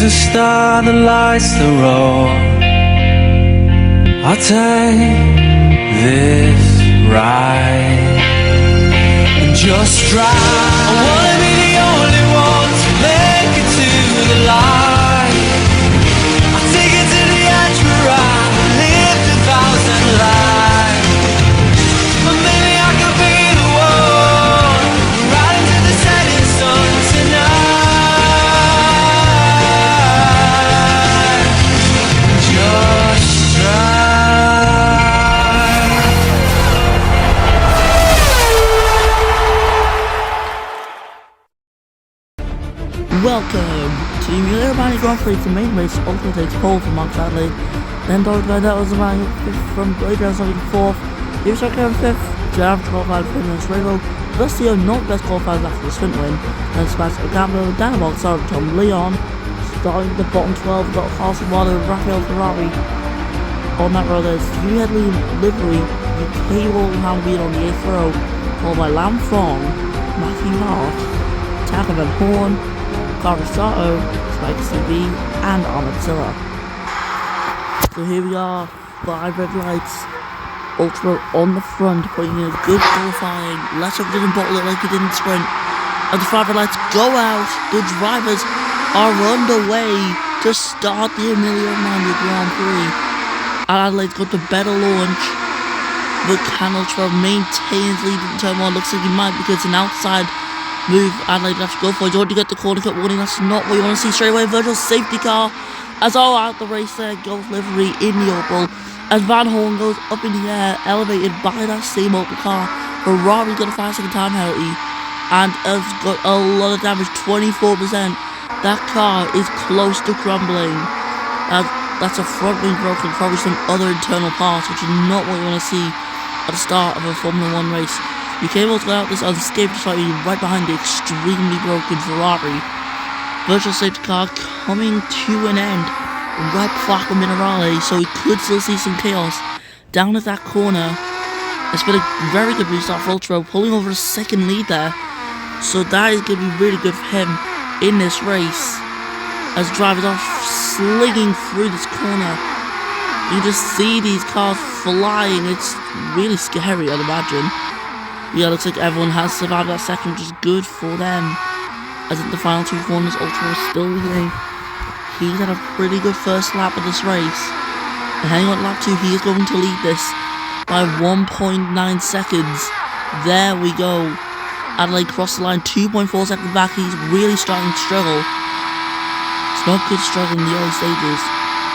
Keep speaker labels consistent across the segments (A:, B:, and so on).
A: a star that lights the road. I'll take this ride and just drive. I wanna be the only one to make it to the light. I'll take it to the edge where I lived 1,000 lives. But maybe I could be the one right into the setting sun tonight. Just
B: Welcome to Emilia Romagna Grand Prix, the main race. Also takes pole from A.G.E. Then Dog by that was Romagna 5th from Blade Round 4th. Here was Car 5th, Jav qualified for the Rainbow. Vestio not best qualified after the sprint win. Then Smash Gambo, Danabot, started Tom Leon. Starting at the bottom 12, got Carson Water, Raphael Ferrari. On that row there's Hugh Headley livery, UK Rolling Hound Beat on the 8th row, followed by Lam Fong, Matthew Hart, Taka Van Horn, Carasato, Spike CB, and Armadzilla. So here we are, 5 red lights, Ultra on the front, putting in a good qualifying. Let's hope it doesn't bottle it like he did in the sprint. As the 5 red lights go out, the drivers are underway to start the Emilia Romagna Grand Prix. Adelaide's got the better launch, but Canultra maintains lead in turn 1. Looks like he might because an outside move Adelaide have to go for. He's already got the corner cut warning. That's not what you want to see straight away. Virtual safety car as all out the race there goes livery in the Opel as Van Horn goes up in the air, elevated by that same Opel car. Ferrari's got a 5-second time penalty and has got a lot of damage, 24%. That car is close to crumbling. That's a front wing broken, probably some other internal parts, which is not what you want to see at the start of a Formula 1 race. We came able to get out this unscathed slightly right behind the extremely broken Ferrari. Virtual safety car coming to an end right before Aqua Minerale, so we could still see some chaos down at that corner. It's been a very good restart for Ultra, pulling over a second lead there. So that is going to be really good for him in this race. As drivers are slinging through this corner. You just see these cars flying. It's really scary, I'd imagine. Yeah, looks like everyone has survived that second, which is good for them. As in the final 2 corners, Ultra is still leading. He's had a pretty good first lap of this race. And hanging on lap 2, he is going to lead this by 1.9 seconds. There we go. Adelaide crossed the line 2.4 seconds back. He's really starting to struggle. It's not good struggle in the early stages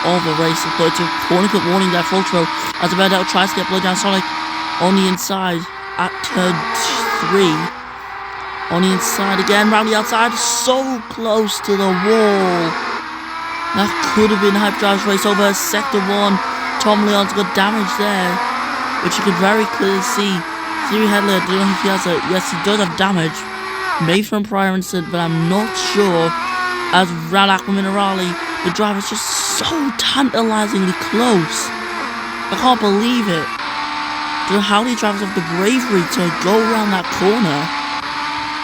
B: of the race. But it's a corner cut warning there for Ultra as the red out tries to get below down Sonic on the inside. At turn 3, on the inside again, round the outside, so close to the wall. That could have been a Hyperdrive's race over sector 1. Tom Leon's got damage there, which you can very clearly see. Siri Headley, I don't know if he has yes, he does have damage, maybe from prior incident, but I'm not sure. As round Aqua Minerale, the driver's just so tantalizingly close. I can't believe it. How many drivers have the bravery to go around that corner?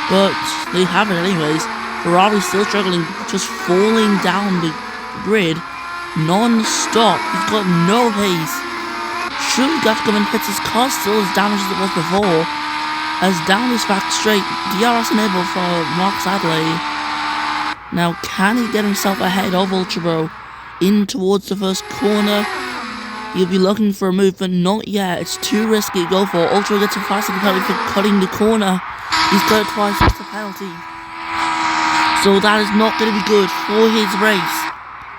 B: But they have it anyways. Ferrari's still struggling, just falling down the grid non-stop. He's got no pace. Surely got to come and hit his car still as damaged as it was before. As down this back straight, DRS enabled for Marcus Adelaide. Now can he get himself ahead of Ultra in towards the first corner? He'll be looking for a move, but not yet. It's too risky to go for. Ultra gets a 5-second penalty for cutting the corner. He's got it twice, that's a penalty. So that is not going to be good for his race.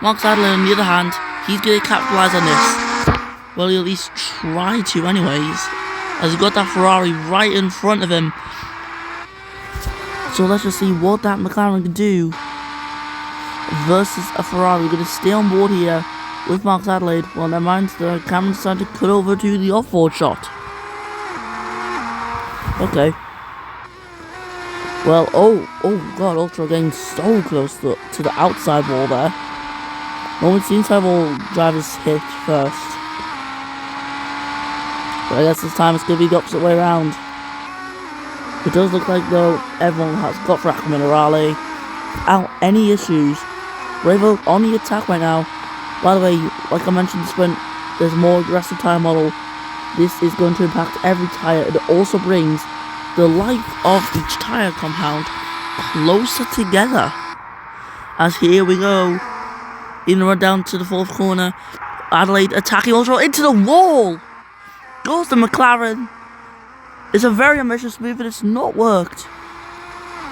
B: Mark Sadler, on the other hand, he's going to capitalise on this. Well, he'll at least try to anyways, as he's got that Ferrari right in front of him. So let's just see what that McLaren can do versus a Ferrari. We're going to stay on board here with Mark Adelaide. Well, never mind, the camera's starting to cut over to the off-board shot. Okay. Well, oh god, Ultra getting so close to the outside wall there. Normally it seems to have all drivers hit first. But I guess this time it's going to be the opposite way around. It does look like, though, everyone has got for Aqua Minerale without any issues. Bravo on the attack right now. By the way, like I mentioned, the sprint, there's a more aggressive tyre model. This is going to impact every tyre. It also brings the life of each tyre compound closer together. As here we go, in the run down to the fourth corner, Adelaide attacking Ultra into the wall. Goes the McLaren. It's a very ambitious move, but it's not worked.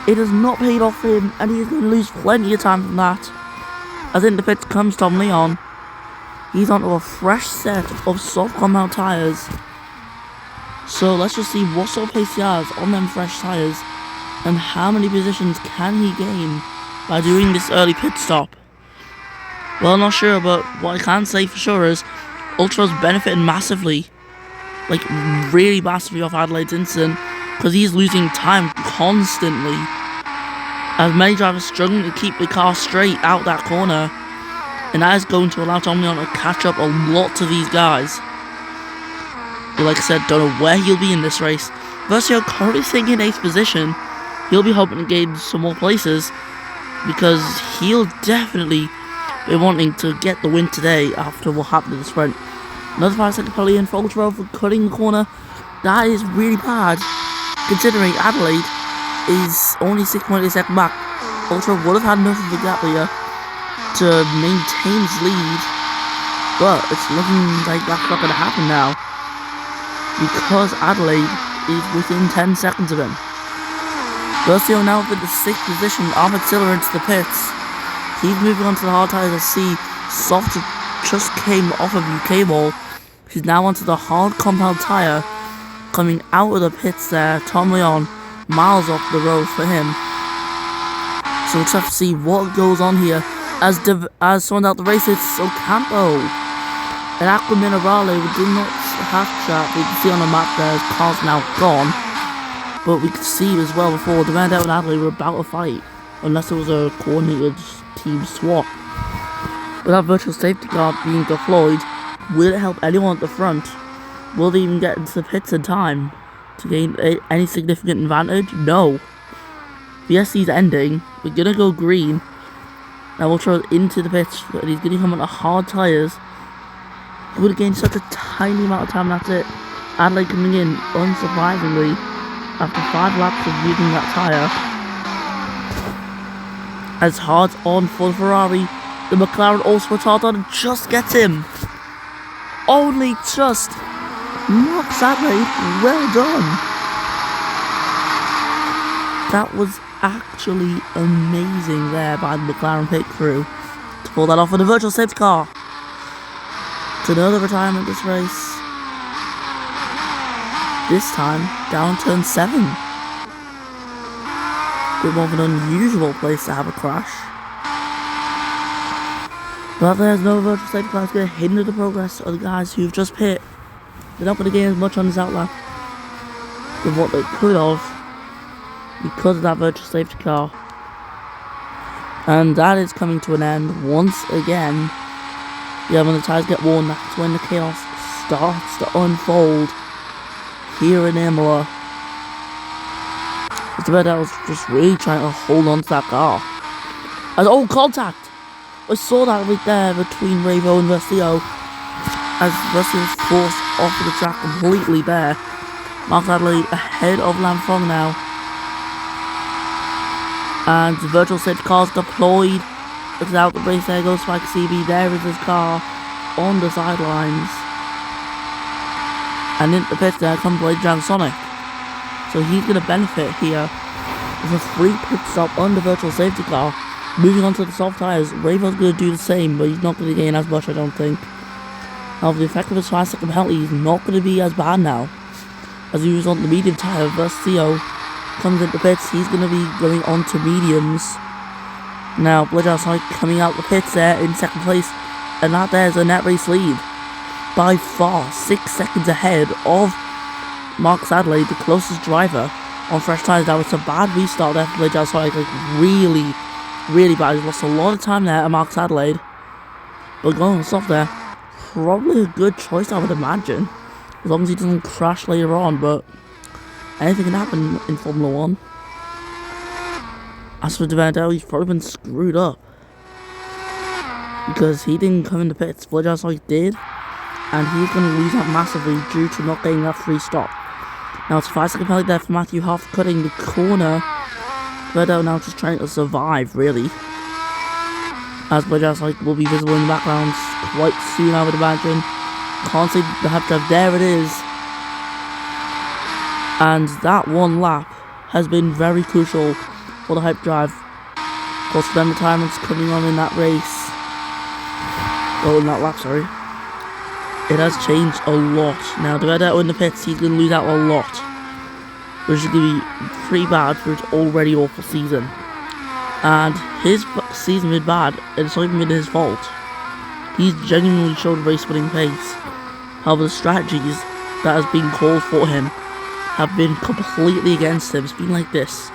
B: It has not paid off for him, and he is going to lose plenty of time from that. As in the pits comes Tom Leon. He's onto a fresh set of soft compound tyres. So let's just see what sort of pace he has on them fresh tyres, and how many positions can he gain by doing this early pit stop. Well, not sure, but what I can say for sure is Ultra's benefiting massively, like really massively, off Adelaide's incident, because he's losing time constantly, as many drivers struggling to keep the car straight out that corner, and that is going to allow Tom Leon to catch up a lot to these guys. But like I said, don't know where he'll be in this race. Versio currently sitting in 8th position. He'll be hoping to gain some more places, because he'll definitely be wanting to get the win today after what happened in the sprint. Another 5-second penalty in for Ultra for cutting the corner. That is really bad, considering Adelaide is only 6.8 seconds back. Ultra would have had enough of a gap here to maintain his lead, but it's looking like that's not going to happen now, because Adelaide is within 10 seconds of him. Versio now in the 6th position, Ahmed Silla into the pits. He's moving on to the hard tyres. I see Soft just came off of UK wall. He's now onto the hard compound tyre, coming out of the pits there. Tom Leon, miles off the road for him. So we'll just have to see what goes on here. As someone out the race, it's Ocampo. And Aqua Minerale, we did not have chat. We can see on the map there, his car's now gone. But we could see as well before, the Vandal and Adelaide were about to fight, unless it was a coordinated team swap. With that virtual safety car being deployed, will it help anyone at the front? Will they even get into the pits in time to gain any significant advantage? No. The SC's ending. We're going to go green. Now we'll throw it into the pits, and he's going to come on the hard tyres. He would have gained such a tiny amount of time, that's it. Adelaide coming in, unsurprisingly, after 5 laps of using that tyre. As hard's on for the Ferrari, the McLaren also retarded and just gets him. Only just. Max Adelaide, well done. That was actually amazing there by the McLaren pit crew to pull that off with a virtual safety car. It's another retirement this race. This time down turn 7. Bit more of an unusual place to have a crash. But there's no virtual safety car that's going to hinder the progress of the guys who've just pit. They're not going to gain as much on this outlap with what they could have because of that virtual safety car. And that is coming to an end once again. Yeah, when the tyres get worn, that's when the chaos starts to unfold here in Emilia. It's about that was just really trying to hold on to that car. As contact! I saw that right there between Ravo and Versio, as Versio was forced off of the track completely there. Max Adelaide ahead of Lamfong now. And the virtual safety car's deployed. Looks out the race, there goes Spike CB, there is his car on the sidelines. And in the pits there comes Blade Jam Sonic. So he's going to benefit here with a free pit stop on the virtual safety car. Moving on to the soft tyres, Ravo's going to do the same, but he's not going to gain as much, I don't think. However, the effect of his 5-second penalty is not going to be as bad now. As he was on the medium tyre, Versio comes into pits, he's going to be going on to mediums. Now, Blade Jam Sonic coming out the pits there in 2nd place, and that there's a net race lead. By far, 6 seconds ahead of Max Adelaide, the closest driver on fresh tyres. That was a bad restart there for Blade Jam Sonic, like really bad. He's lost a lot of time there at Max Adelaide. But going on soft there, probably a good choice, I would imagine. As long as he doesn't crash later on, but anything can happen in Formula 1. As for Devandel, he's probably been screwed up. because he didn't come in the pits. Blake Solid did, and he's going to lose out massively due to not getting that free stop. Now it's a 5-second penalty there for Matthew Huff cutting the corner. Redo now just trying to survive, really. As Blake Solid will be visible in the background quite soon, I would imagine. Can't see the hype drive. There it is. And that one lap has been very crucial for the hype drive. Of course, then retirement's coming on in that race. Oh, in that lap, sorry. It has changed a lot. Now, the Redo in the pits, he's going to lose out a lot. Which is going to be pretty bad for his already awful season. And his season been bad, and it's not even been his fault. He's genuinely showed race-winning pace. However, the strategies that has been called for him have been completely against him. It's been like this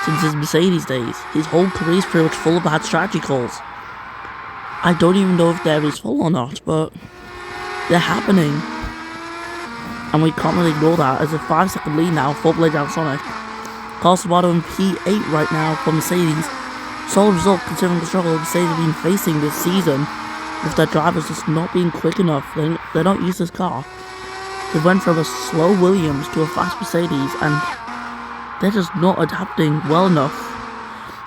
B: since his Mercedes days. His whole career is pretty much full of bad strategy calls. I don't even know if they're his fault or not, but they're happening. And we can't really ignore that as a 5-second lead now for Blake Sonic. Carlos Sabato in P8 right now for Mercedes. Solid result considering the struggle Mercedes have been facing this season with their drivers just not being quick enough. They don't use this car. They went from a slow Williams to a fast Mercedes and they're just not adapting well enough.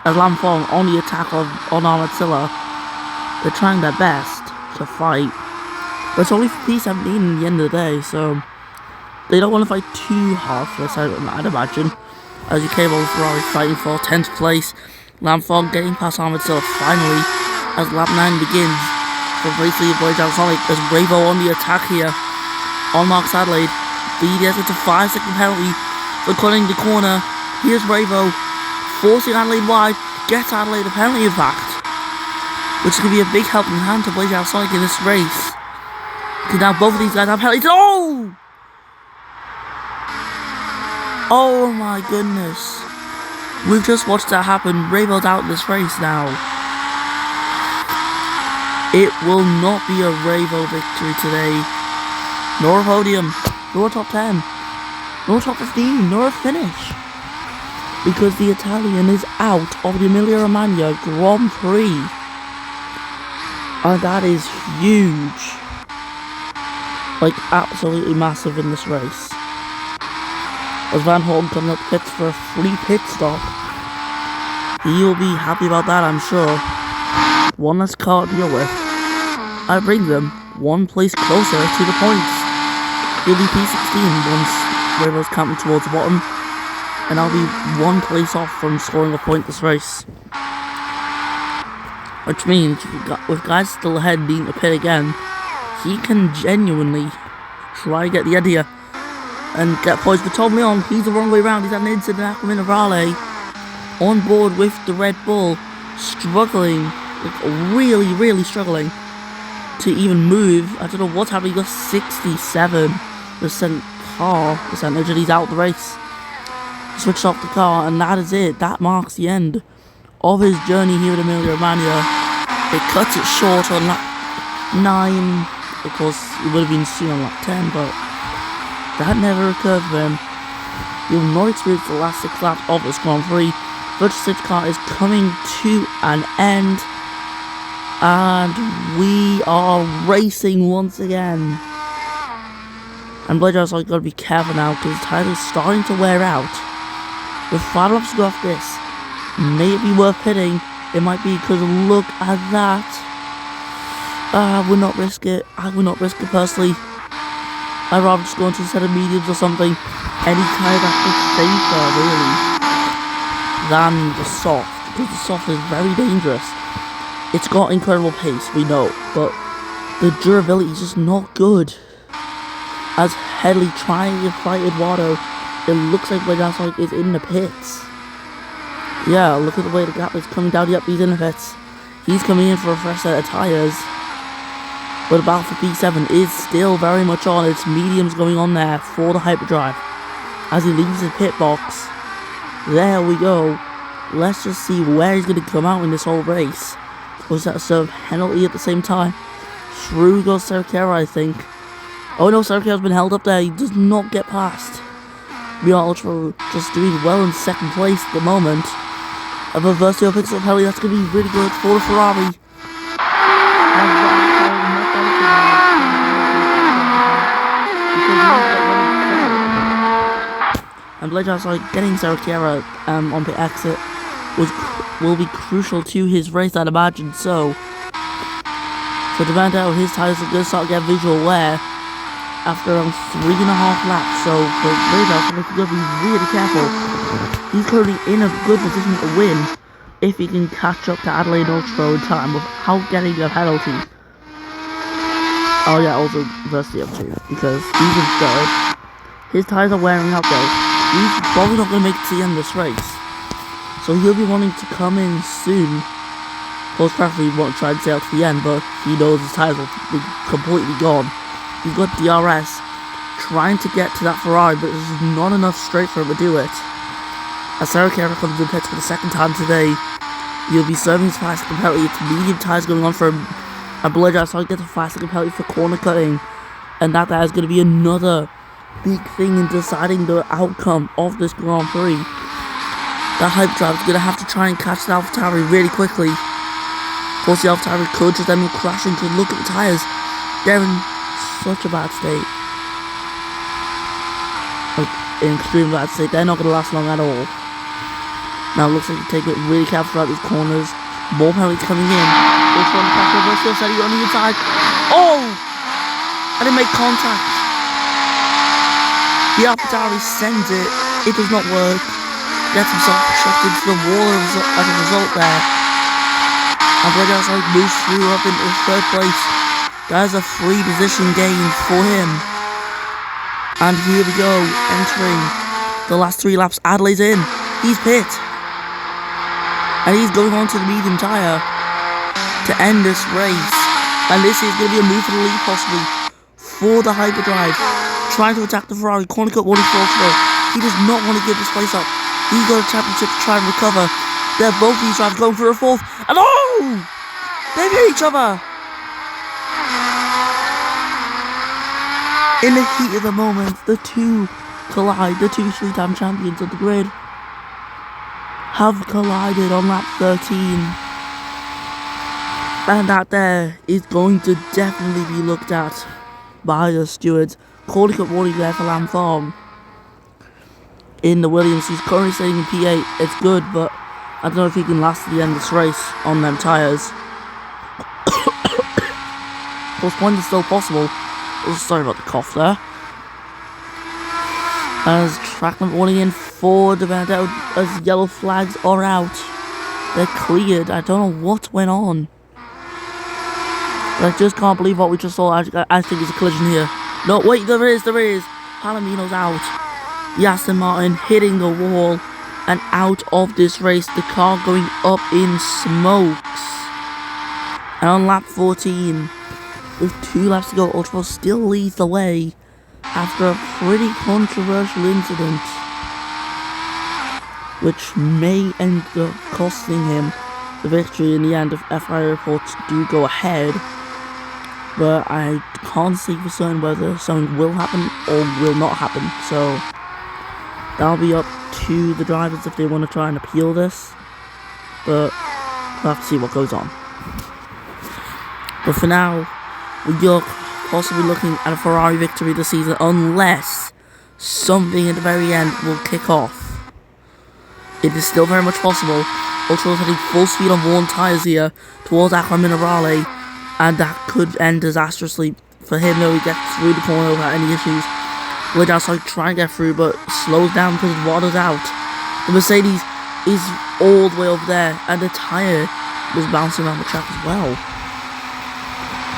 B: As Lamfong on the attack on Armadilla, they're trying their best to fight. But it's only for P17 in the end of the day, so they don't want to fight too hard for this, I'd imagine. As you came over Ferrari fighting for 10th place. Lamfong getting past Armadilla finally as lap 9 begins. For briefly avoid Sonic as Bravo on the attack here on Mark Adelaide. BDS gets a 5-second penalty for cutting the corner. Here's Bravo forcing Adelaide wide, gets Adelaide a penalty in fact, which is going to be a big helping hand to Blake Sonic in this race. Because now both of these guys have penalties. Oh! Oh my goodness. We've just watched that happen. Bravo's out in this race now. It will not be a Bravo victory today. Nor a podium. Nor a top 10. Nor a top 15. Nor a finish. Because the Italian is out of the Emilia Romagna Grand Prix. And that is huge. Like, absolutely massive in this race. As Van Horn comes up pits for a free pit stop. He'll be happy about that, I'm sure. One less car to deal with. I bring them one place closer to the points. He'll be P16 once Bravo's camping towards the bottom. And I'll be one place off from scoring a point this race. Which means, with guys still ahead being a pit again, he can genuinely try to get the idea and get points. But Tom Leon, he's the wrong way around. He's had an incident at Minerale on board with the Red Bull, struggling, like really struggling to even move. I don't know what's happening. He got 67% car percentage and he's out the race. Switched off the car and that is it. That marks the end of his journey here at Emilia Romagna. It cuts it short on lap 9. Of course, it would have been soon on lap 10, but that never occurred for him. You'll not experience the last 6 laps of this Grand Prix. Virtual Safety Car is coming to an end. And we are racing once again. And Blake Sonic got to be careful now because the tire is starting to wear out. With 5 laps to go off this, may it be worth pitting? It might be because look at that. I would not risk it. I would not risk it personally. I'd rather just go into a set of mediums or something. Any tire that is safer, really, than the soft. Because the soft is very dangerous. It's got incredible pace, we know, but the durability is just not good. As Headley trying to fight Eduardo, it looks like Blake Sonic is in the pits. Yeah, look at the way the gap is coming down. Yep, he's in the pits. He's coming in for a fresh set of tyres. But the battle for P7 is still very much on. It's mediums going on there for the hyperdrive. As he leaves his pit box. There we go. Let's just see where he's going to come out in this whole race. Was that a serve penalty at the same time? Through goes Sergio, I think. Oh no, Sergio's been held up there. He does not get past. Real Ultra just doing well in second place at the moment. A Versio picks up penalty. That's going to be really good for the Ferrari. And Blade outside getting Sarah on the exit will be crucial to his race, I'd imagine. So to find out his tyres are going to start getting visual wear after around 3.5 laps. So for Blade outside, he's going to be really careful. He's currently in a good position to win if he can catch up to Adelaide Ultra in time without getting a penalty. Oh yeah, also versus the other two, because he's in third. His tyres are wearing out though. He's probably not going to make it to the end of this race. So he'll be wanting to come in soon. Of course, preferably he won't try and stay out to the end, but he knows his tyres will be completely gone. He's got DRS trying to get to that Ferrari, but there's not enough straight for him to do it. As Sarah Carey comes in pits for the second time today, he'll be serving his fastest penalty. It's medium tyres going on for him. And Blade outside gets a fastest penalty for corner cutting. And that is going to be another big thing in deciding the outcome of this Grand Prix. That hype drive is going to have to try and catch the AlphaTauri really quickly. Of course, the AlphaTauri could just end up crashing, because look at the tyres. They're in such a bad state. Like, in extreme bad state. They're not going to last long at all. Now it looks like you take it really careful throughout these corners. More penalties coming in. Also on the pressure, but still steady on the inside. Oh! I didn't make contact. The AlphaTauri sends it. It does not work. Gets himself chucked into the wall as a result there. And Blade outside moves through up into third place. That is a free position gain for him. And here we go, entering the last 3 laps. Adelaide's in. He's pit. And he's going on to the medium tyre to end this race. And this is going to be a move for the lead possibly for the hyperdrive. Trying to attack the Ferrari. Corner cut one falls through. He does not want to give this place up. He's got a championship to try and recover. They're both these drivers going for a fourth. And oh! They've hit each other. In the heat of the moment, the two collide. The two 3-time champions of the grid have collided on lap 13. And that there is going to definitely be looked at by the stewards. Corner cut warning there for Lamthorn. In the Williams, he's currently sitting in P8. It's good, but I don't know if he can last to the end of this race on them tyres. Of course, point is still possible. Oh, sorry about the cough there. As track number warning in for the Vendetta, as yellow flags are out. They're cleared. I don't know what went on. But I just can't believe what we just saw. I think there's a collision here. No, wait, there is. Palomino's out. The Aston Martin hitting the wall and out of this race. The car going up in smokes. And on lap 14, with 2 laps to go, Ultra still leads the way after a pretty controversial incident, which may end up costing him the victory in the end if FIA reports do go ahead. But I can't see for certain whether something will happen or will not happen. So that'll be up to the drivers if they want to try and appeal this. But we'll have to see what goes on. But for now, we're possibly looking at a Ferrari victory this season, unless something at the very end will kick off. It is still very much possible. Ultra's heading full speed on worn tyres here towards Acqua Minerale, and that could end disastrously for him though he gets through the corner without any issues. Blade outside trying to get through, but slows down because his water's out. The Mercedes is all the way over there, and the tyre was bouncing around the track as well.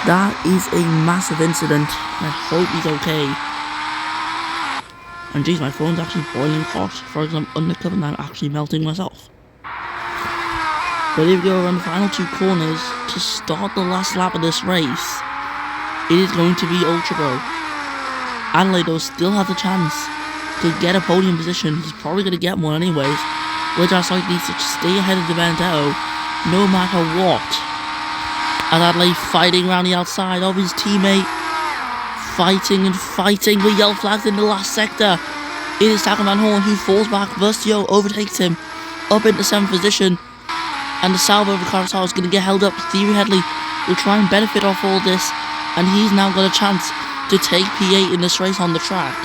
B: That is a massive incident. I hope he's okay. And geez, my phone's actually boiling hot. For example, undercover and I'm actually melting myself. But here we go around the final 2 corners to start the last lap of this race. It is going to be Ultra Pro. Adelaide though still has a chance to get a podium position. He's probably going to get one anyways. Which I needs to stay ahead of the Vendetta no matter what. And Adelaide fighting around the outside of his teammate. Fighting with yellow flags in the last sector. It is Taco Van Horn who falls back. Versio overtakes him up into 7th position. And the salvo of the Carousel is going to get held up. Thierry Headley will try and benefit off all this. And he's now got a chance to take P8 in this race on the track.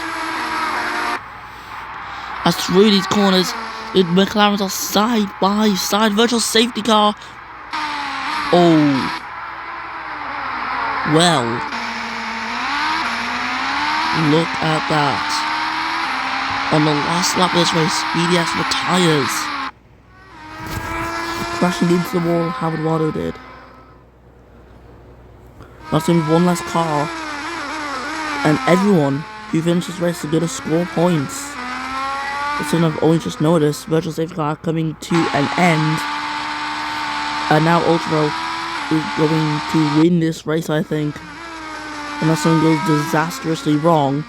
B: As through these corners, the McLarens are side by side. Virtual safety car. Oh. Well. Look at that. On the last lap of this race, BDS retires. Crashing into the wall, Howard Wado did. That's only one less car. And everyone who finishes this race is going to score points. As soon as I've only just noticed, virtual safety car coming to an end. And now Ultra is going to win this race, I think. Unless something goes disastrously wrong,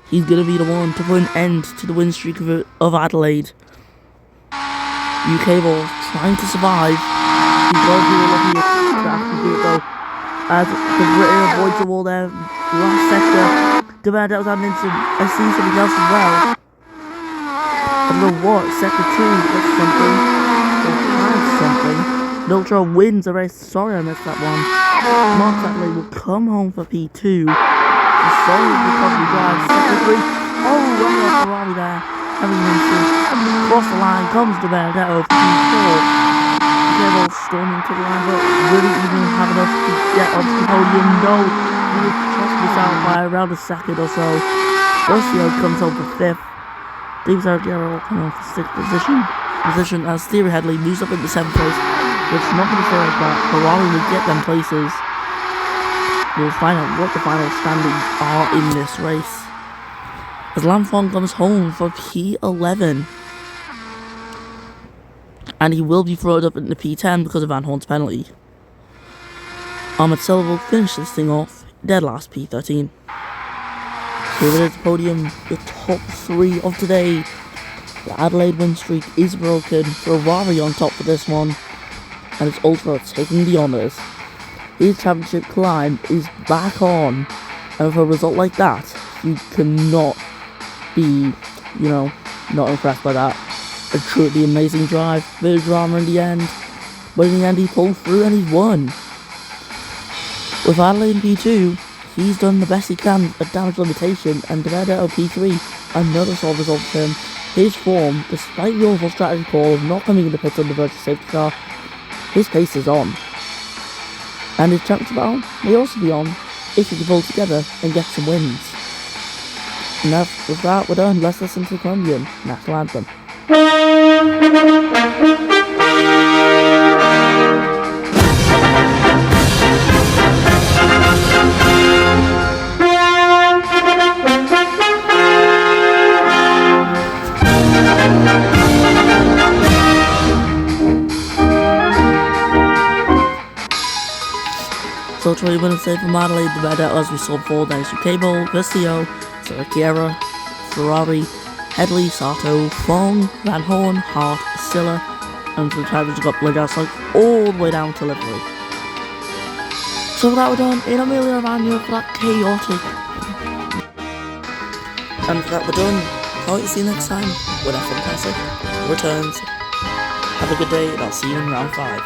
B: he's going to be the one to put an end to the win streak of Adelaide. UK Ball trying to survive. He's going to do a lucky to actually do it though. As the Britain avoids the wall there. Last sector. Demand that was added into. I see something else as well. I don't know what. Sector 2. That's something. Or something. Ultra wins the race. Sorry I missed that one. Mark Adelaide will come home for P2. Sorry because we drive. Sector 3. Oh, one more Ferrari there. Having across the line comes the Benedetto for P4. Cable storming to the line, but wouldn't even have enough to get onto the podium. No, he was just missed out by around a second or so. Rocio comes home for 5th. David Argero coming on for 6th position as Thierry Headley moves up into 7th place. Which is not going to stay like that. Ferrari will get them places. We'll find out what the final standings are in this race. As Lamfong comes home for P11. And he will be thrown up into P10 because of Van Horn's penalty. Ahmed Silva will finish this thing off, dead last P13. Here it is, the podium, the top 3 of today. The Adelaide win streak is broken. Ferrari on top for this one. And it's Ultra taking the honours. His championship climb is back on. And with a result like that, you cannot be, not impressed by that. A truly amazing drive, bit of drama in the end, but in the end he pulled through and he won. With Adelaide in P2, he's done the best he can at damage limitation, and Benedetto P3, another solid result for him. His form, despite the overall strategy call of not coming in the pits on the virtual safety car, his pace is on. And his championship battle may also be on if he can pull together and get some wins. And now, with that, we're done. Let's listen to the Colombian national anthem. So Troy winners today from Adelaide, the Benedetto as we saw before, then it's UK Bowl, Vistio, Sarakiera, Ferrari, Headley, Sato, Fong, Van Horn, Hart, Silla, and for the time we've got Blindhouse like all the way down to livery. So with that we're done in Emilia, Romagna for that chaotic. And for that we're done. Can't wait to see you next time when F1 Classic returns. Have a good day and I'll see you in round 5.